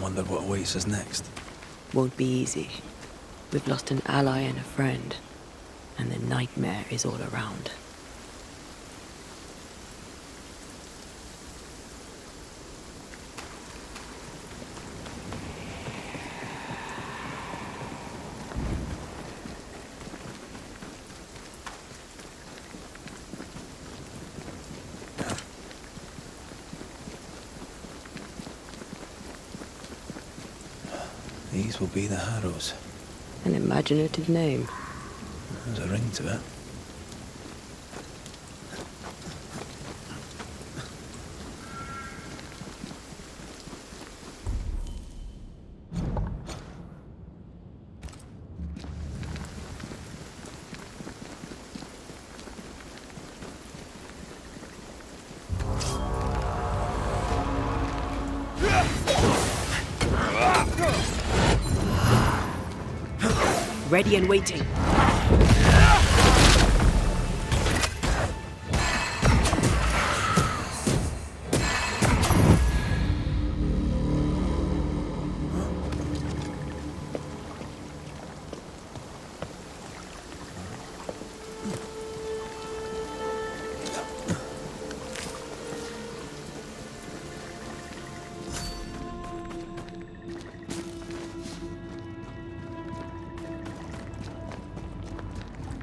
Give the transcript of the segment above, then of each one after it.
wonder what awaits us next. Won't be easy. We've lost an ally and a friend, and the nightmare is all around. These will be the Harrows. An imaginative name. There's a ring to it. Ready and waiting.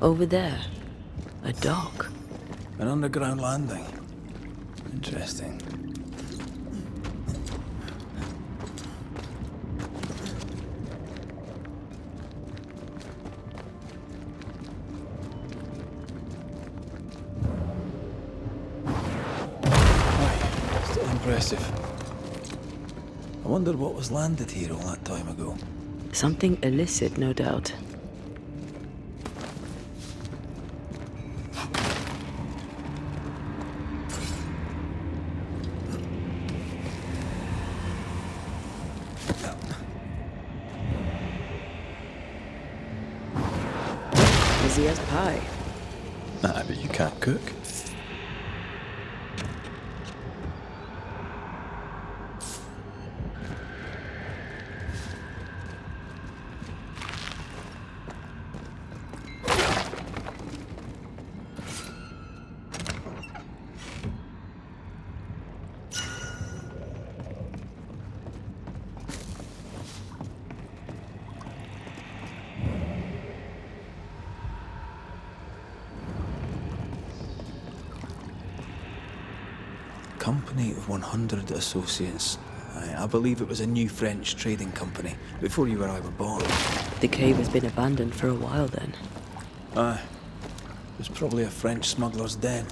Over there, a dock. An underground landing. Interesting. Aye, still impressive. I wonder what was landed here all that time ago. Something illicit, no doubt. Easy as pie. Nah, but you can't cook. Company of 100 Associates. I believe it was a new French trading company, before you or I were born. The cave has been abandoned for a while then. Aye. It was probably a French smuggler's den.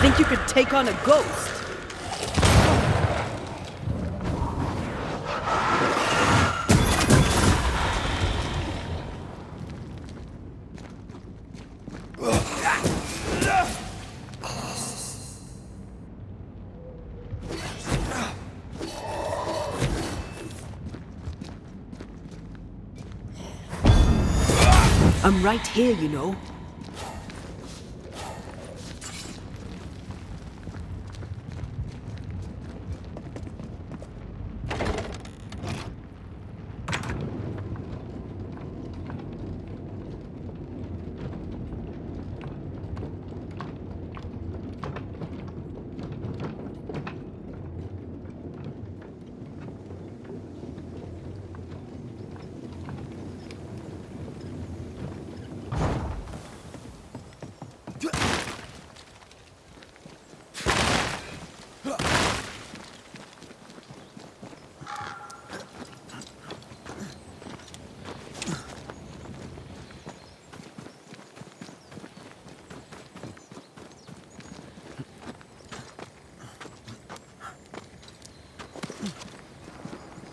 Think you could take on a ghost? I'm right here, you know.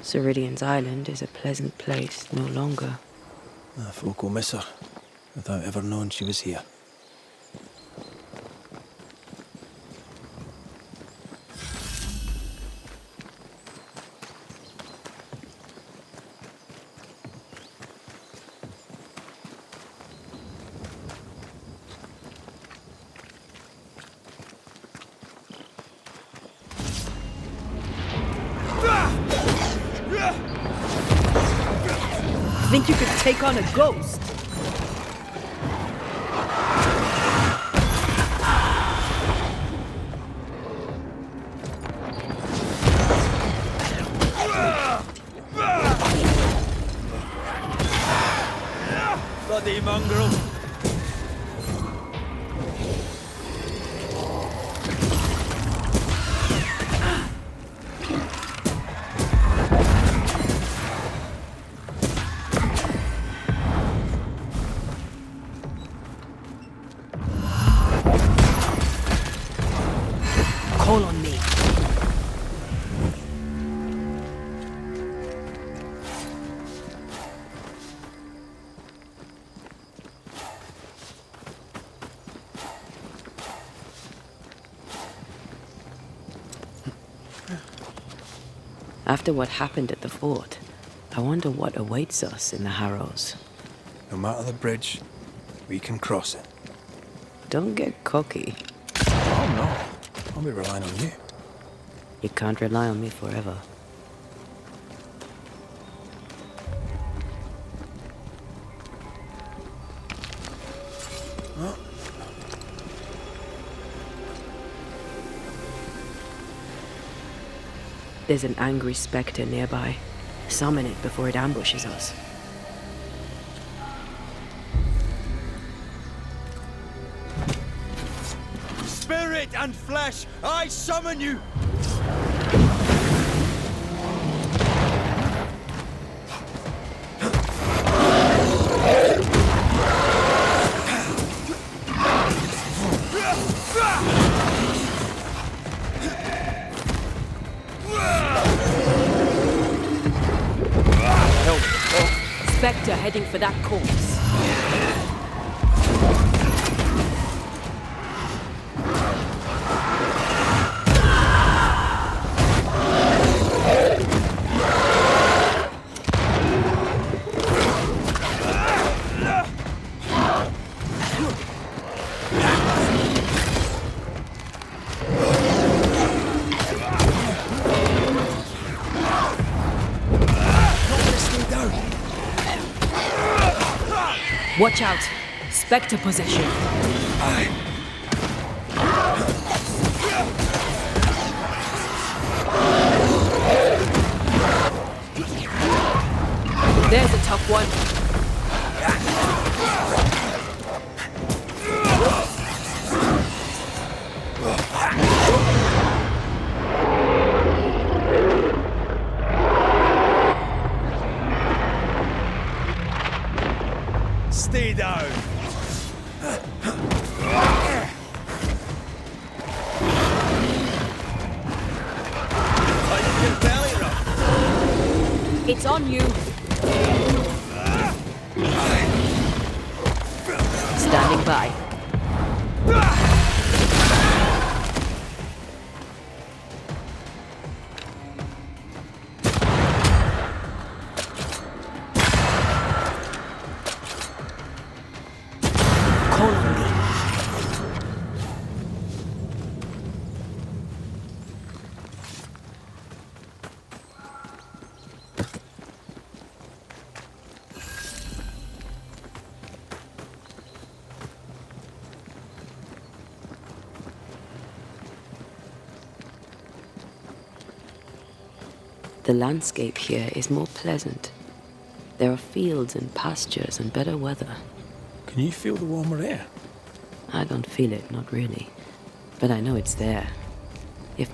Ceridian's island is a pleasant place no longer. Folk will miss her, without ever knowing she was here. Think you could take on a ghost? Bloody mongrel! Call on me. After what happened at the fort, I wonder what awaits us in the Harrows. No matter the bridge, we can cross it. Don't get cocky. Oh no, I'll be relying on you. You can't rely on me forever. There's an angry spectre nearby. Summon it before it ambushes us. Spirit and flesh, I summon you! Spectre heading for that corpse. Watch out! Spectre possession. There's a tough one. Stay down! It's on you. Standing by. The landscape here is more pleasant. There are fields and pastures and better weather. Can you feel the warmer air? I don't feel it, not really. But I know it's there. If...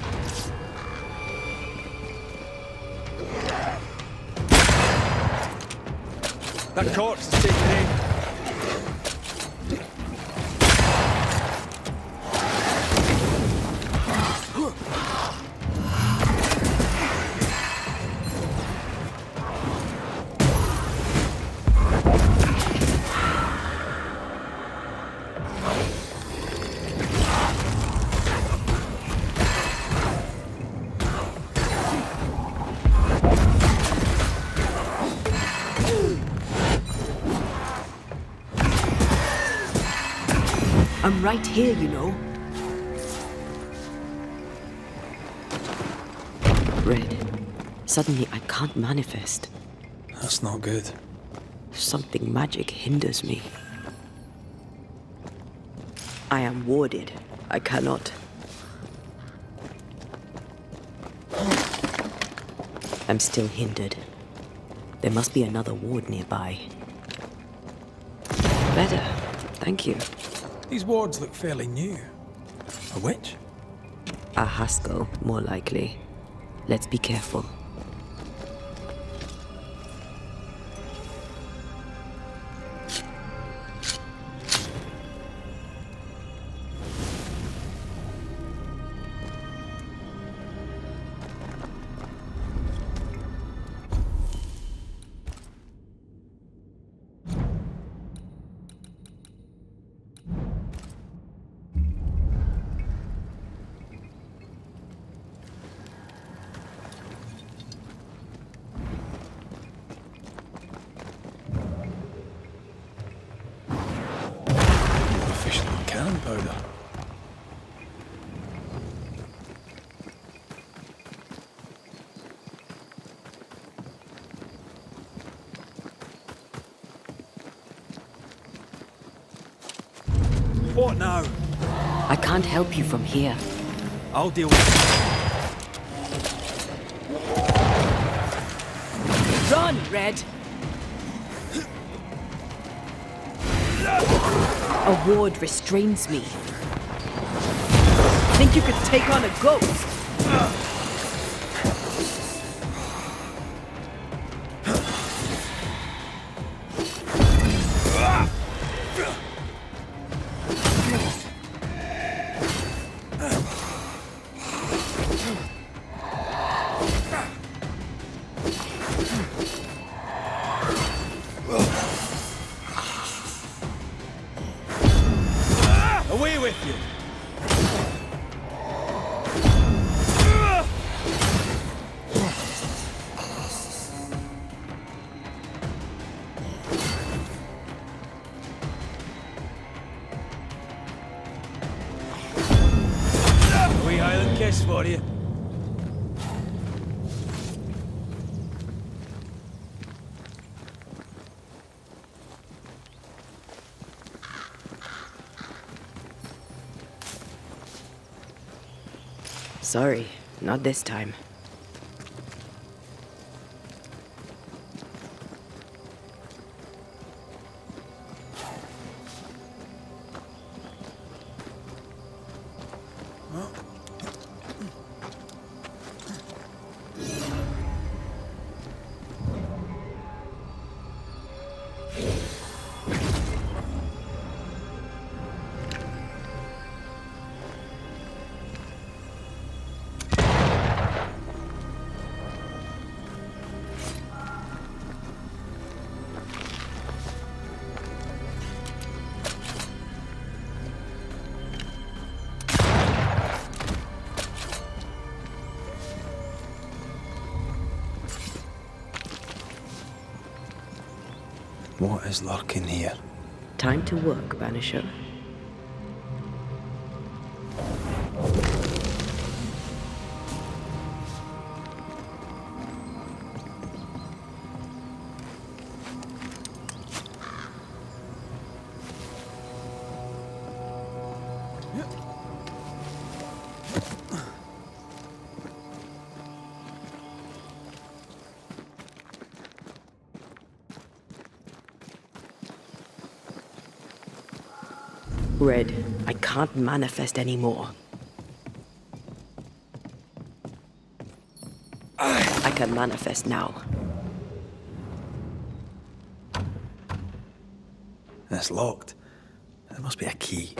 That corpse is taken in. I'm right here, you know. Red. Suddenly I can't manifest. That's not good. Something magic hinders me. I am warded. I cannot. I'm still hindered. There must be another ward nearby. Better. Thank you. These wards look fairly new. A witch? A Haskell, more likely. Let's be careful. Cannon powder. What now? I can't help you from here. I'll deal with it. Run, Red! A ward restrains me. Think you could take on a ghost? Away with you! A wee Highland kiss for you. Sorry, not this time. What is lurking here? Time to work, Banisher. Red, I can't manifest anymore. I can manifest now. It's locked. There must be a key.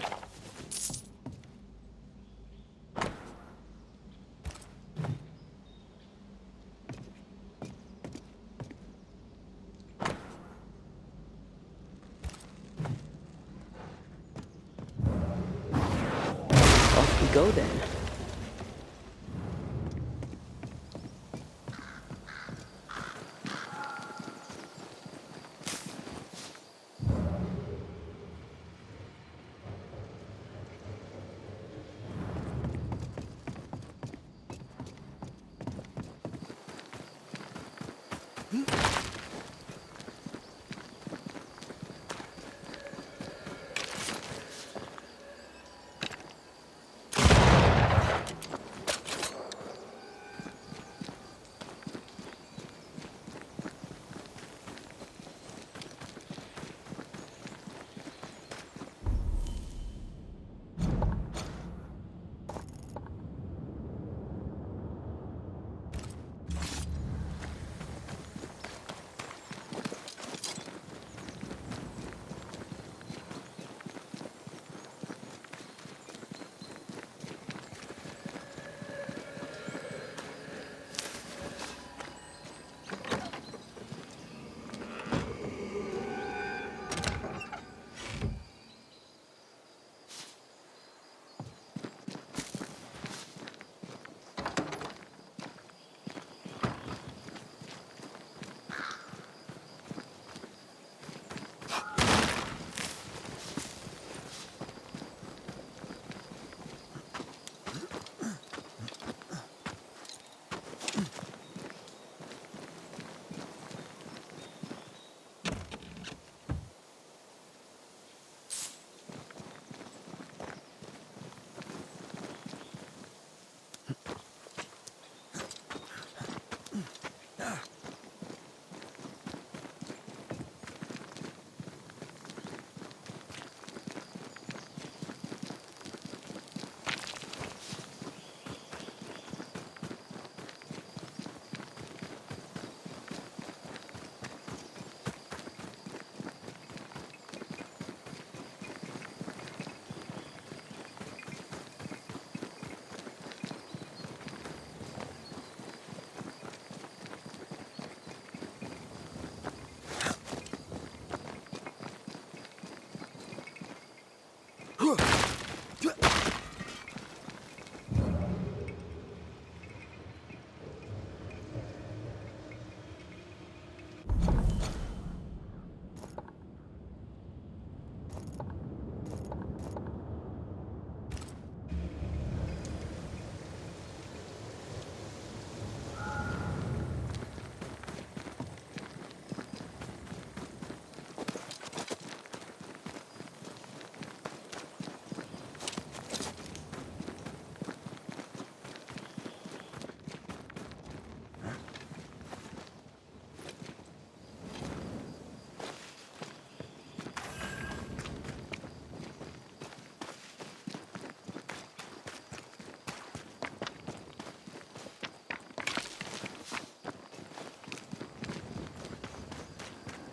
Off we go then.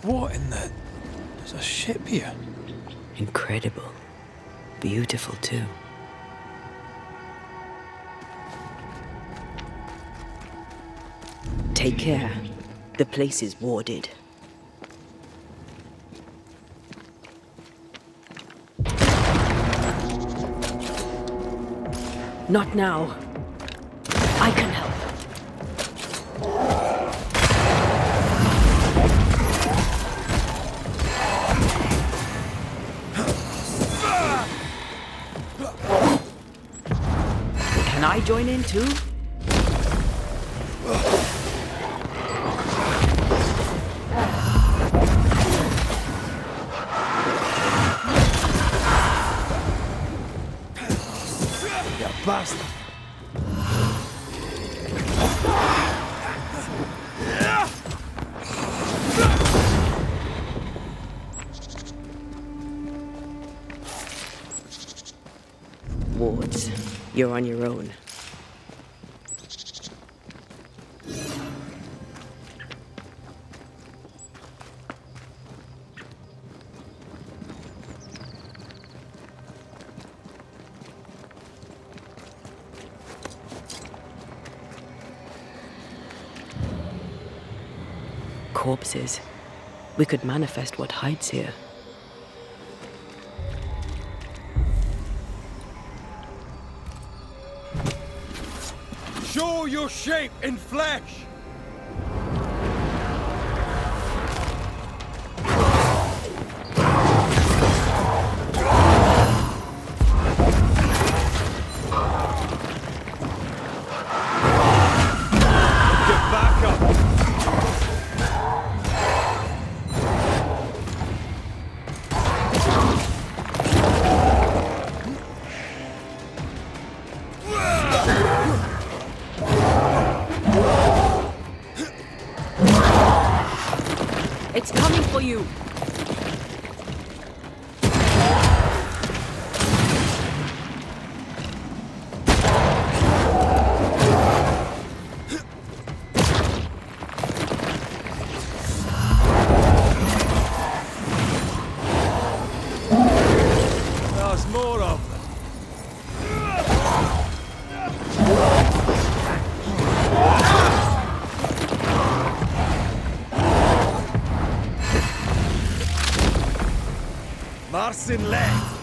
What in the... There's a ship here. Incredible. Beautiful, too. Take care. The place is warded. Not now. I can help. Can I join in too? You bastard. You're on your own. Corpses. We could manifest what hides here. Show your shape in flesh! Get back up! It's coming for you! There's more of them. Marcin left.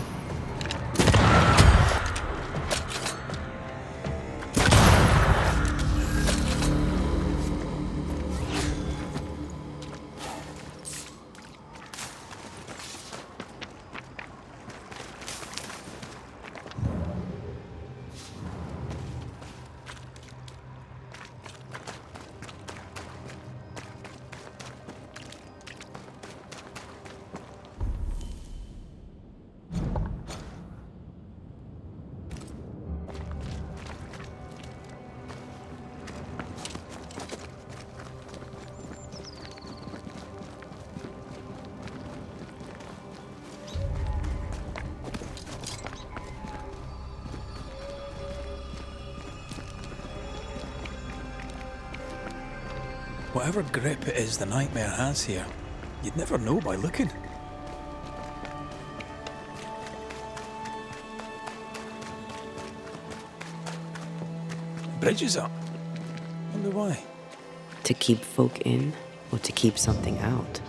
Whatever grip it is the nightmare has here, you'd never know by looking. Bridge is up. Wonder why. To keep folk in, or to keep something out?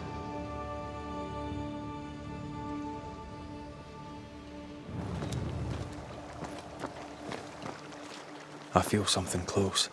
I feel something close.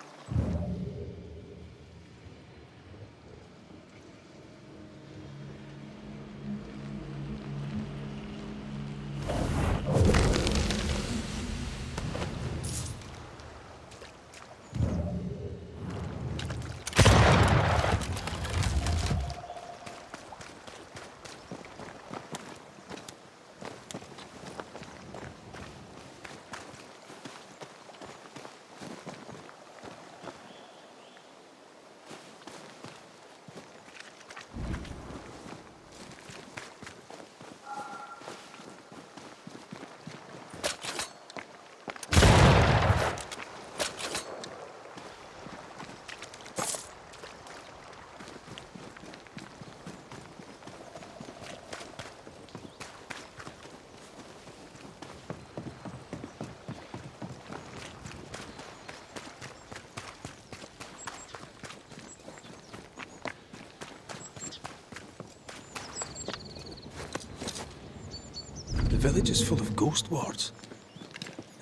The village is full of ghost wards.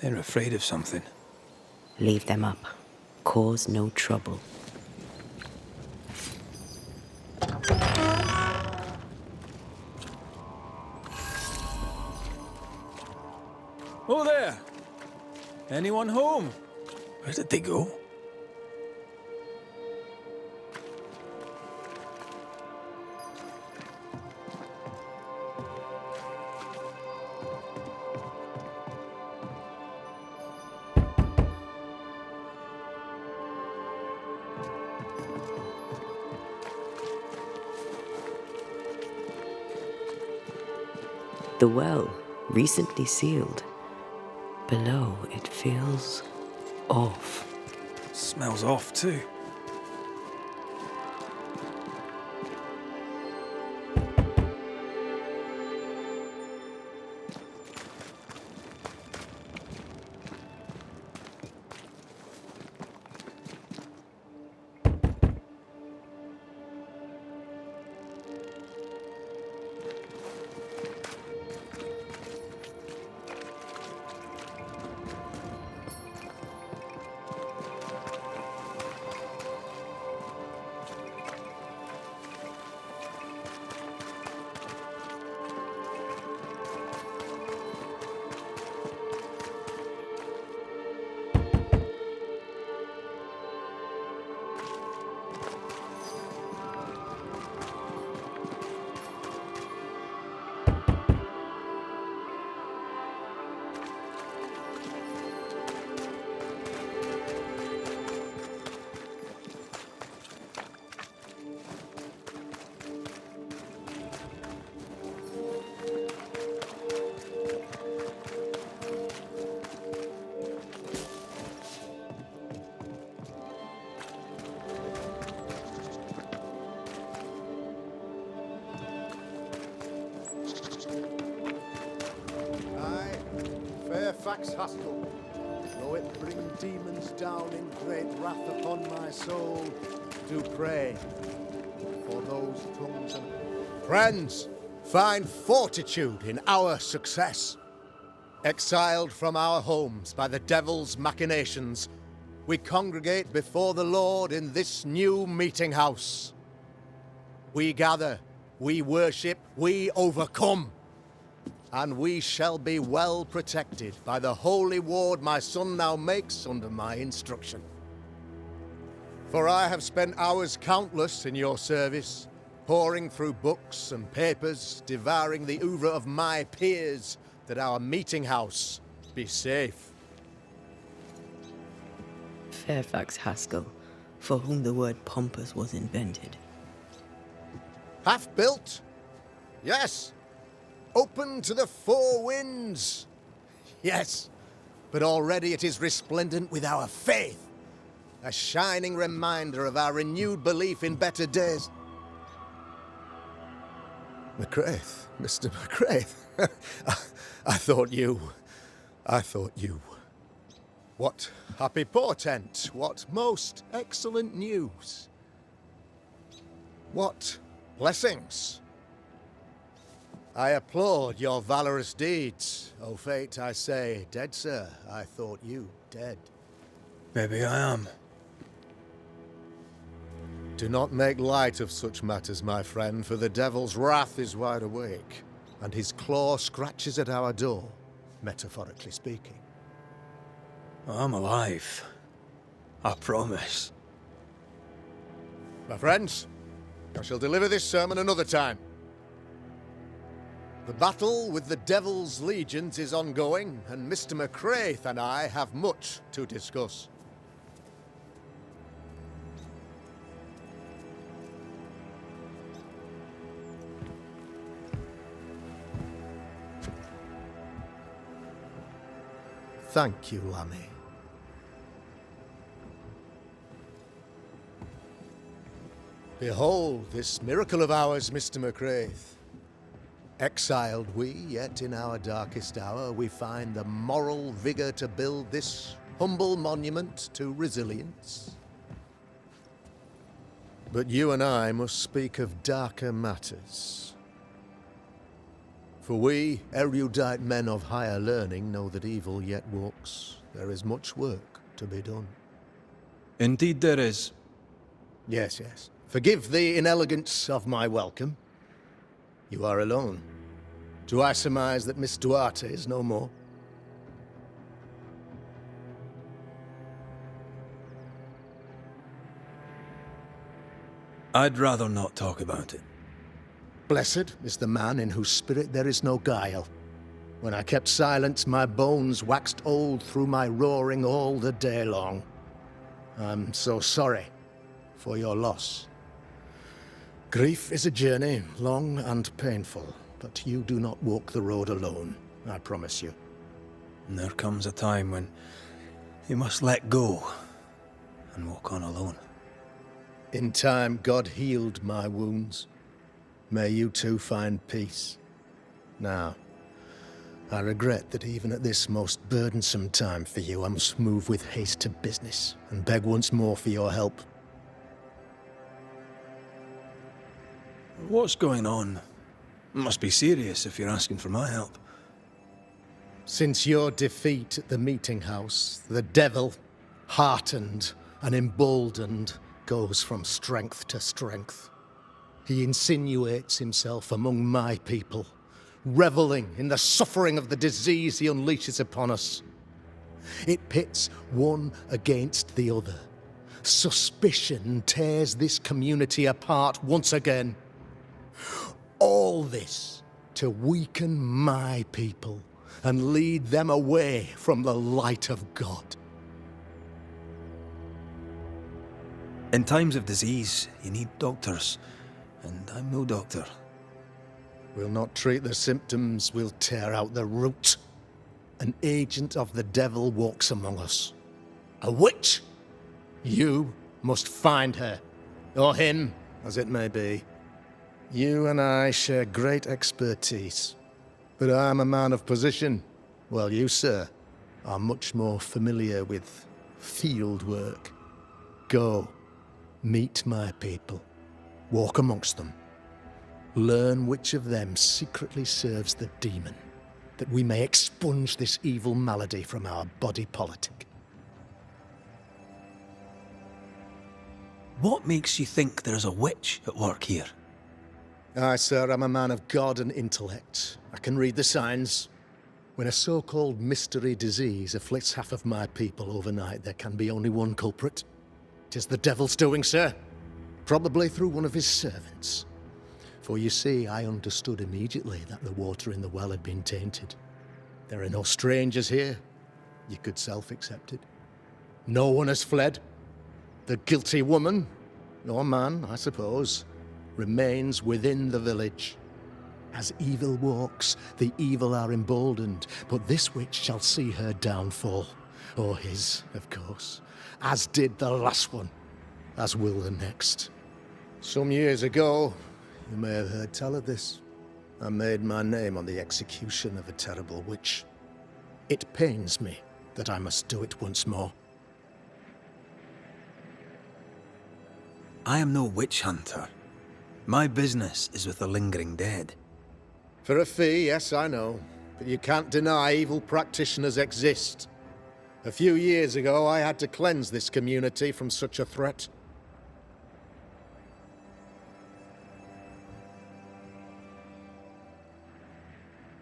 They're afraid of something. Leave them up. Cause no trouble. Oh there! Anyone home? Where did they go? The well, recently sealed. below, it feels off. Smells off too. Fairfax Haskell, though it bring demons down in great wrath upon my soul, do pray for those tongues and friends. Find fortitude in our success. Exiled from our homes by the devil's machinations, we congregate before the Lord in this new meeting house. We gather, we worship, we overcome. And we shall be well protected by the holy ward my son now makes under my instruction. For I have spent hours countless in your service, poring through books and papers, devouring the oeuvre of my peers, that our meeting house be safe. Fairfax Haskell, for whom the word pompous was invented. Half built? Yes. Open to the four winds? Yes, but already it is resplendent with our faith, a shining reminder of our renewed belief in better days. McCraith, Mr. McCraith, I thought you. What happy portent, what most excellent news. What blessings. I applaud your valorous deeds. O fate, I say, dead sir, I thought you dead. Maybe I am. Do not make light of such matters, my friend, for the devil's wrath is wide awake, and his claw scratches at our door, metaphorically speaking. I'm alive. I promise. My friends, I shall deliver this sermon another time. The battle with the Devil's legions is ongoing, and Mr. McCraith and I have much to discuss. Thank you, Lammy. Behold this miracle of ours, Mr. McCraith. Exiled we, yet in our darkest hour we find the moral vigor to build this humble monument to resilience. But you and I must speak of darker matters. For we, erudite men of higher learning, know that evil yet walks. There is much work to be done. Indeed there is. Yes, yes. Forgive the inelegance of my welcome. You are alone. Do I surmise that Miss Duarte is no more? I'd rather not talk about it. Blessed is the man in whose spirit there is no guile. When I kept silence, my bones waxed old through my roaring all the day long. I'm so sorry for your loss. Grief is a journey, long and painful, but you do not walk the road alone, I promise you. And there comes a time when you must let go and walk on alone. In time, God healed my wounds. May you too find peace. Now, I regret that even at this most burdensome time for you, I must move with haste to business and beg once more for your help. What's going on? It must be serious if you're asking for my help. Since your defeat at the meeting house, the devil, heartened and emboldened, goes from strength to strength. He insinuates himself among my people, reveling in the suffering of the disease he unleashes upon us. It pits one against the other. Suspicion tears this community apart once again. All this to weaken my people and lead them away from the light of God. In times of disease, you need doctors, and I'm no doctor. We'll not treat the symptoms, we'll tear out the root. An agent of the devil walks among us. A witch! You must find her, or him, as it may be. You and I share great expertise, but I'm a man of position, while you, sir, are much more familiar with field work. Go, meet my people, walk amongst them. Learn which of them secretly serves the demon, that we may expunge this evil malady from our body politic. What makes you think there's a witch at work here? Aye, sir, I'm a man of God and intellect. I can read the signs. When a so-called mystery disease afflicts half of my people overnight, there can be only one culprit. 'Tis the devil's doing, sir. Probably through one of his servants. For you see, I understood immediately that the water in the well had been tainted. There are no strangers here. You could self-accept it. No one has fled. The guilty woman, or man, I suppose, remains within the village. As evil walks, the evil are emboldened, but this witch shall see her downfall. Or his, of course. As did the last one, as will the next. Some years ago, you may have heard tell of this. I made my name on the execution of a terrible witch. It pains me that I must do it once more. I am no witch hunter. My business is with the lingering dead. For a fee, yes, I know. But you can't deny evil practitioners exist. A few years ago, I had to cleanse this community from such a threat.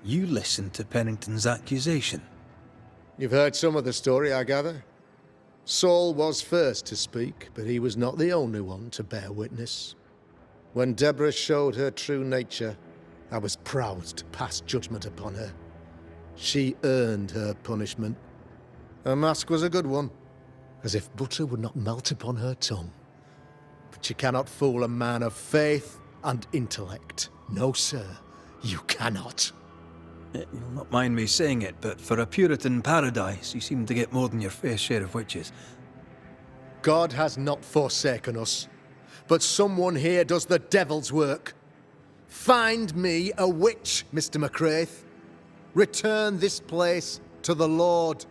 You listened to Pennington's accusation. You've heard some of the story, I gather. Saul was first to speak, but he was not the only one to bear witness. When Deborah showed her true nature, I was proud to pass judgment upon her. She earned her punishment. Her mask was a good one, as if butter would not melt upon her tongue. But you cannot fool a man of faith and intellect. No, sir, you cannot. You'll not mind me saying it, but for a Puritan paradise, you seem to get more than your fair share of witches. God has not forsaken us, but someone here does the devil's work. Find me a witch, Mr. McCraith. Return this place to the Lord.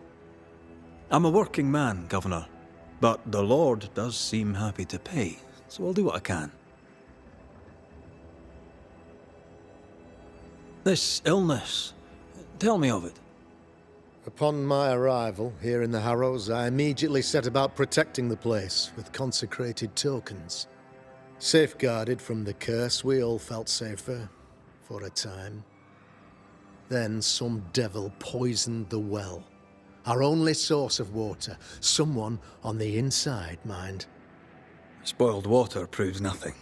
I'm a working man, Governor, but the Lord does seem happy to pay, so I'll do what I can. This illness, tell me of it. Upon my arrival here in the Harrows, I immediately set about protecting the place with consecrated tokens. Safeguarded from the curse, we all felt safer, for a time. Then some devil poisoned the well, our only source of water. Someone on the inside, mind. Spoiled water proves nothing.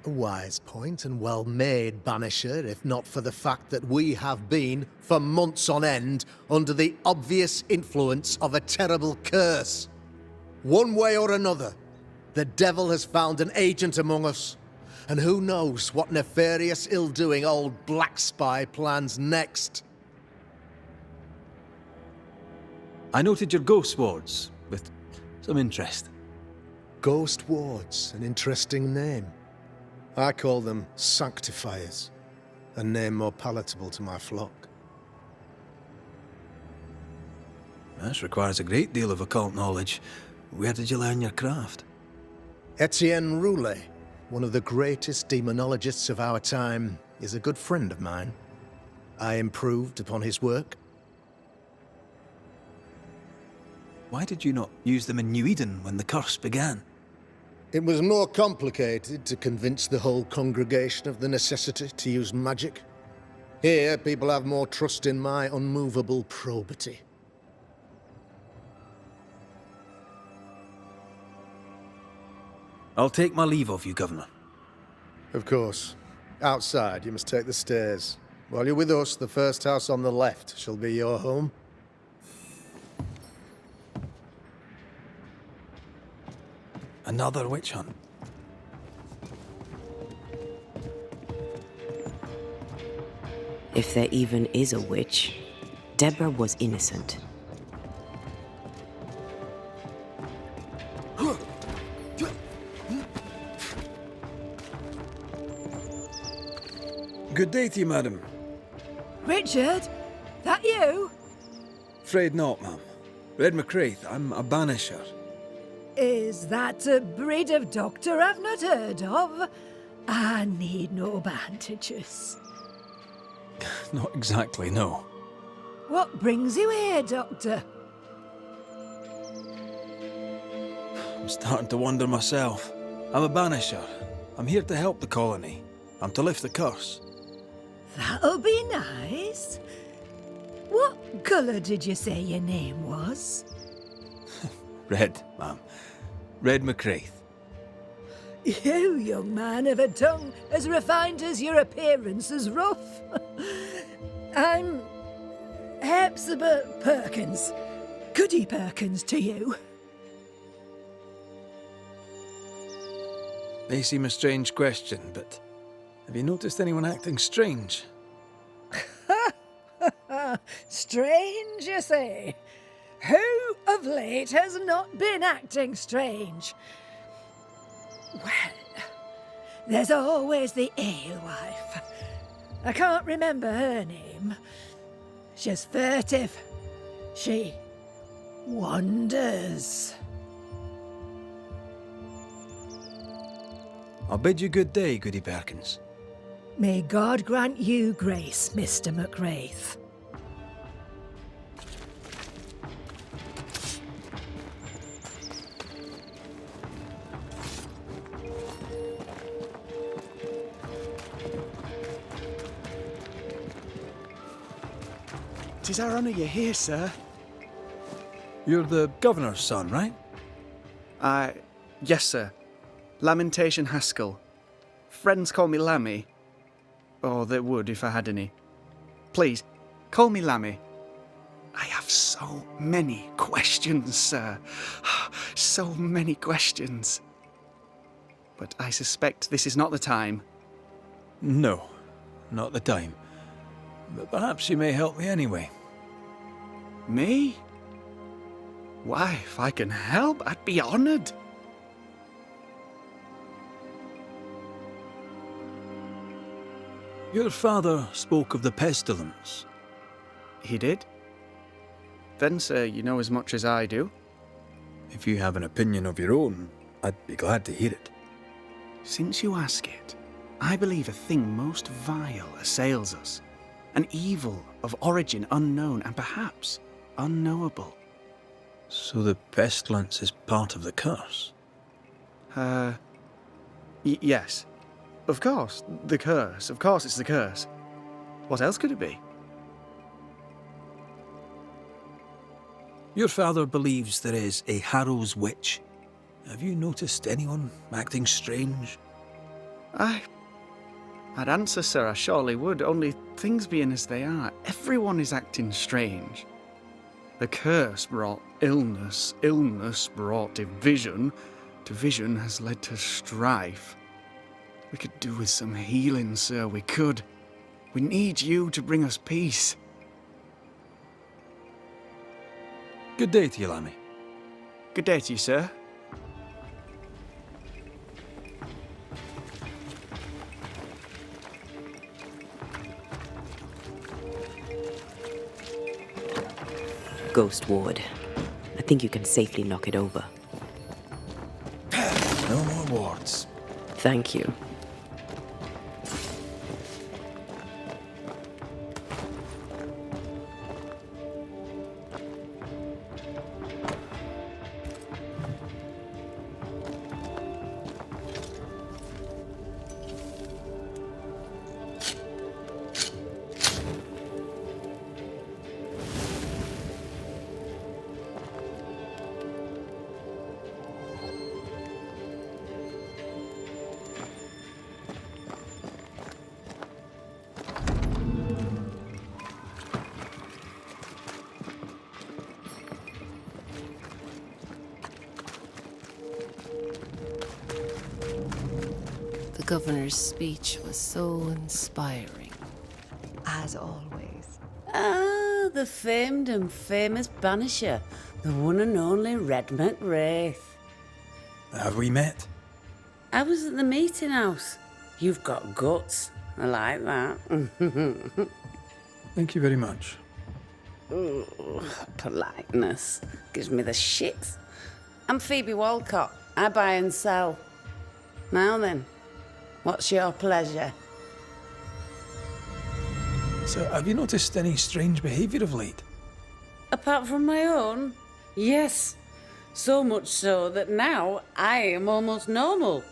A wise point and well made, Banisher, if not for the fact that we have been, for months on end, under the obvious influence of a terrible curse. One way or another, the devil has found an agent among us, and who knows what nefarious ill-doing old Black Spy plans next. I noted your ghost wards with some interest. Ghost wards, an interesting name. I call them sanctifiers, a name more palatable to my flock. This requires a great deal of occult knowledge. Where did you learn your craft? Etienne Roulet, one of the greatest demonologists of our time, is a good friend of mine. I improved upon his work. Why did you not use them in New Eden when the curse began? It was more complicated to convince the whole congregation of the necessity to use magic. Here, people have more trust in my unmovable probity. I'll take my leave of you, Governor. Of course. Outside, you must take the stairs. While you're with us, the first house on the left shall be your home. Another witch hunt. If there even is a witch, Deborah was innocent. Good day to you, madam. Richard? That you? Afraid not, ma'am. Red McCraith, I'm a banisher. Is that a breed of doctor I've not heard of? I need no bandages. Not exactly, no. What brings you here, Doctor? I'm starting to wonder myself. I'm a banisher. I'm here to help the colony. I'm to lift the curse. That'll be nice. What colour did you say your name was? Red, ma'am. Red McCraith. You, young man, have a tongue as refined as your appearance is rough. I'm Hepzibah Perkins. Goody Perkins to you. May seem a strange question, but have you noticed anyone acting strange? Strange, you say? Who of late has not been acting strange? Well, there's always the alewife. I can't remember her name. She's furtive. She wanders. I'll bid you good day, Goody Perkins. May God grant you grace, Mr. McCraith. Tis our honour you're here, sir. You're the governor's son, right? Yes, sir. Lamentation Haskell. Friends call me Lammy. Or they would if I had any. Please, call me Lammy. I have so many questions, sir. So many questions. But I suspect this is not the time. No, not the time. But perhaps you may help me anyway. Me? Why, if I can help, I'd be honoured. Your father spoke of the pestilence. He did? Then, sir, you know as much as I do. If you have an opinion of your own, I'd be glad to hear it. Since you ask it, I believe a thing most vile assails us. An evil of origin unknown and perhaps unknowable. So the pestilence is part of the curse? Yes. Of course, the curse. Of course it's the curse. What else could it be? Your father believes there is a Harrow's witch. Have you noticed anyone acting strange? I'd answer, sir, I surely would, only things being as they are, everyone is acting strange. The curse brought illness, illness brought division, division has led to strife. We could do with some healing, sir, we could. We need you to bring us peace. Good day to you, Lammy. Good day to you, sir. Ghost Ward. I think you can safely knock it over. No more wards. Thank you. The governor's speech was so inspiring. As always. Ah, the famed and famous Banisher, the one and only Red McWraith. Have we met? I was at the meeting house. You've got guts. I like that. Thank you very much. Ooh, politeness gives me the shits. I'm Phoebe Walcott. I buy and sell. Now then, what's your pleasure? So, have you noticed any strange behaviour of late? Apart from my own? Yes. So much so that now I am almost normal.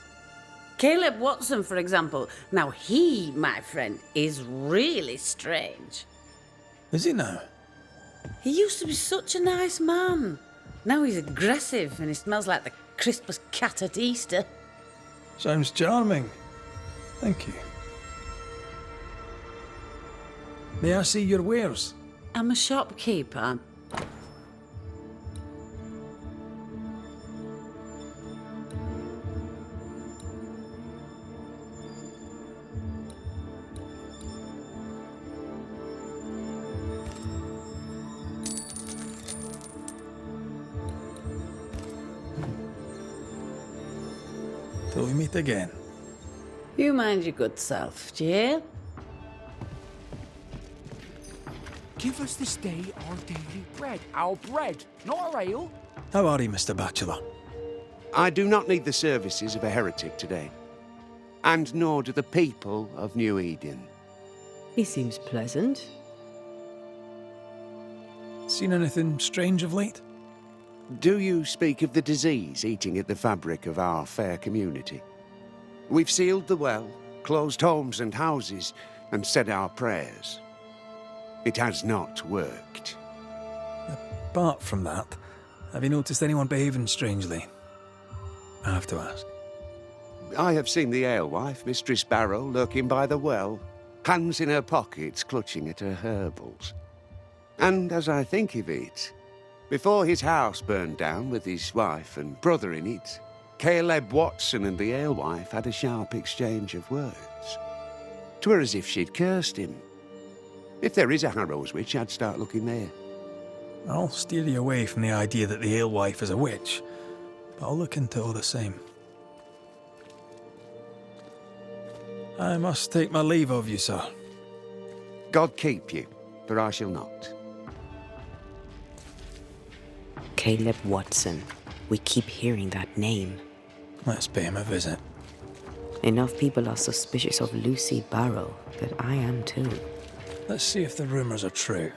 Caleb Watson, for example. Now he, my friend, is really strange. Is he now? He used to be such a nice man. Now he's aggressive and he smells like the crispest cat at Easter. Sounds charming. Thank you. May I see your wares? I'm a shopkeeper. Till we meet again. You mind your good self, do you hear? Give us this day our daily bread. Our bread, not our ale. How are you, Mr. Bachelor? I do not need the services of a heretic today. And nor do the people of New Eden. He seems pleasant. Seen anything strange of late? Do you speak of the disease eating at the fabric of our fair community? We've sealed the well, closed homes and houses, and said our prayers. It has not worked. Apart from that, have you noticed anyone behaving strangely? I have to ask. I have seen the alewife, Mistress Barrow, lurking by the well, hands in her pockets clutching at her herbals. And as I think of it, before his house burned down with his wife and brother in it, Caleb Watson and the alewife had a sharp exchange of words. 'Twere as if she'd cursed him. If there is a Harrow's witch, I'd start looking there. I'll steer you away from the idea that the alewife is a witch, but I'll look into all the same. I must take my leave of you, sir. God keep you, for I shall not. Caleb Watson. We keep hearing that name. Let's pay him a visit. Enough people are suspicious of Lucy Barrow that I am too. Let's see if the rumours are true.